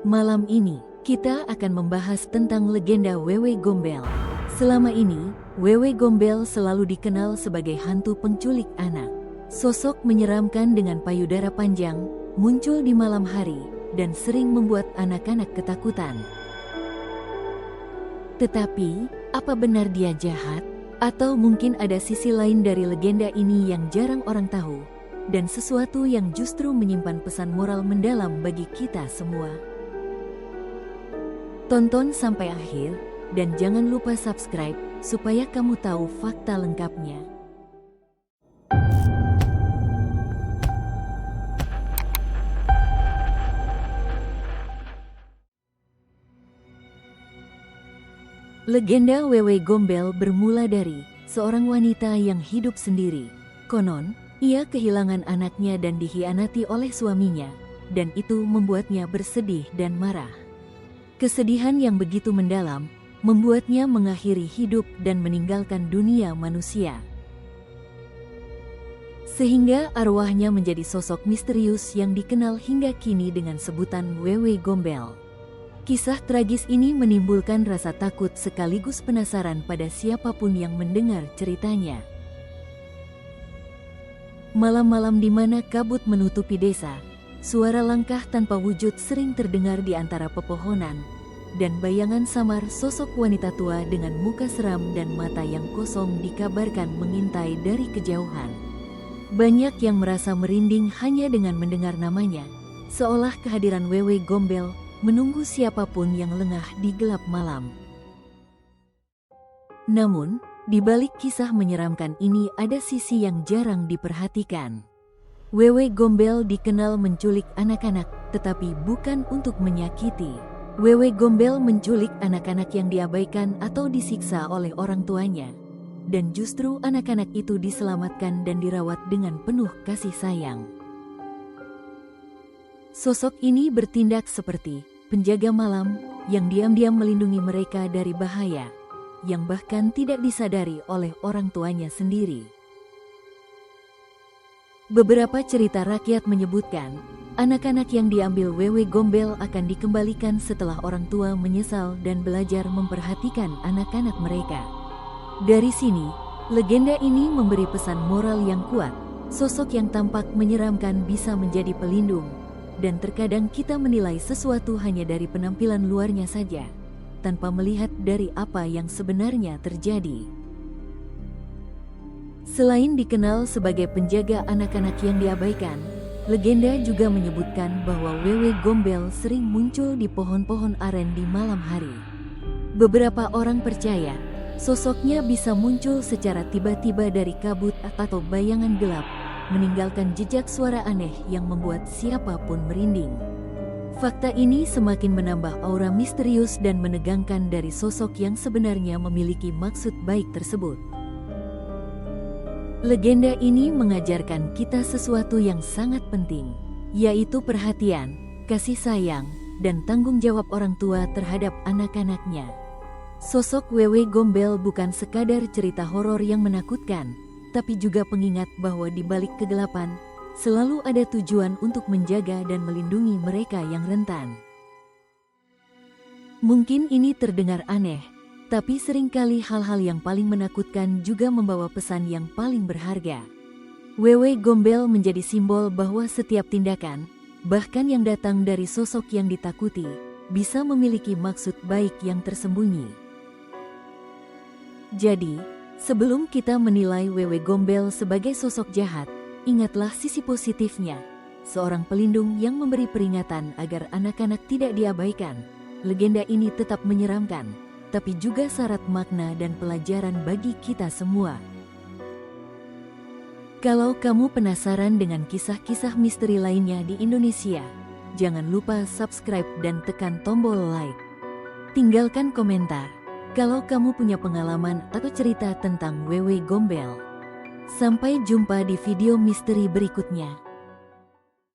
Malam ini, kita akan membahas tentang legenda Wewe Gombel. Selama ini, Wewe Gombel selalu dikenal sebagai hantu penculik anak. Sosok menyeramkan dengan payudara panjang, muncul di malam hari, dan sering membuat anak-anak ketakutan. Tetapi, apa benar dia jahat? Atau mungkin ada sisi lain dari legenda ini yang jarang orang tahu, dan sesuatu yang justru menyimpan pesan moral mendalam bagi kita semua? Tonton sampai akhir, dan jangan lupa subscribe, supaya kamu tahu fakta lengkapnya. Legenda Wewe Gombel bermula dari seorang wanita yang hidup sendiri. Konon, ia kehilangan anaknya dan dikhianati oleh suaminya, dan itu membuatnya bersedih dan marah. Kesedihan yang begitu mendalam membuatnya mengakhiri hidup dan meninggalkan dunia manusia. Sehingga arwahnya menjadi sosok misterius yang dikenal hingga kini dengan sebutan Wewe Gombel. Kisah tragis ini menimbulkan rasa takut sekaligus penasaran pada siapapun yang mendengar ceritanya. Malam-malam di mana kabut menutupi desa, suara langkah tanpa wujud sering terdengar di antara pepohonan, dan bayangan samar sosok wanita tua dengan muka seram dan mata yang kosong dikabarkan mengintai dari kejauhan. Banyak yang merasa merinding hanya dengan mendengar namanya, seolah kehadiran Wewe Gombel menunggu siapapun yang lengah di gelap malam. Namun, di balik kisah menyeramkan ini ada sisi yang jarang diperhatikan. Wewe Gombel dikenal menculik anak-anak, tetapi bukan untuk menyakiti. Wewe Gombel menculik anak-anak yang diabaikan atau disiksa oleh orang tuanya. Dan justru anak-anak itu diselamatkan dan dirawat dengan penuh kasih sayang. Sosok ini bertindak seperti penjaga malam yang diam-diam melindungi mereka dari bahaya, yang bahkan tidak disadari oleh orang tuanya sendiri. Beberapa cerita rakyat menyebutkan, anak-anak yang diambil Wewe Gombel akan dikembalikan setelah orang tua menyesal dan belajar memperhatikan anak-anak mereka. Dari sini, legenda ini memberi pesan moral yang kuat. Sosok yang tampak menyeramkan bisa menjadi pelindung, dan terkadang kita menilai sesuatu hanya dari penampilan luarnya saja, tanpa melihat dari apa yang sebenarnya terjadi. Selain dikenal sebagai penjaga anak-anak yang diabaikan, legenda juga menyebutkan bahwa Wewe Gombel sering muncul di pohon-pohon aren di malam hari. Beberapa orang percaya, sosoknya bisa muncul secara tiba-tiba dari kabut atau bayangan gelap, meninggalkan jejak suara aneh yang membuat siapapun merinding. Fakta ini semakin menambah aura misterius dan menegangkan dari sosok yang sebenarnya memiliki maksud baik tersebut. Legenda ini mengajarkan kita sesuatu yang sangat penting, yaitu perhatian, kasih sayang, dan tanggung jawab orang tua terhadap anak-anaknya. Sosok Wewe Gombel bukan sekadar cerita horor yang menakutkan, tapi juga pengingat bahwa di balik kegelapan, selalu ada tujuan untuk menjaga dan melindungi mereka yang rentan. Mungkin ini terdengar aneh, tapi seringkali hal-hal yang paling menakutkan juga membawa pesan yang paling berharga. Wewe Gombel menjadi simbol bahwa setiap tindakan, bahkan yang datang dari sosok yang ditakuti, bisa memiliki maksud baik yang tersembunyi. Jadi, sebelum kita menilai Wewe Gombel sebagai sosok jahat, ingatlah sisi positifnya, seorang pelindung yang memberi peringatan agar anak-anak tidak diabaikan. Legenda ini tetap menyeramkan, tapi juga syarat makna dan pelajaran bagi kita semua. Kalau kamu penasaran dengan kisah-kisah misteri lainnya di Indonesia, jangan lupa subscribe dan tekan tombol like. Tinggalkan komentar kalau kamu punya pengalaman atau cerita tentang Wewe Gombel. Sampai jumpa di video misteri berikutnya.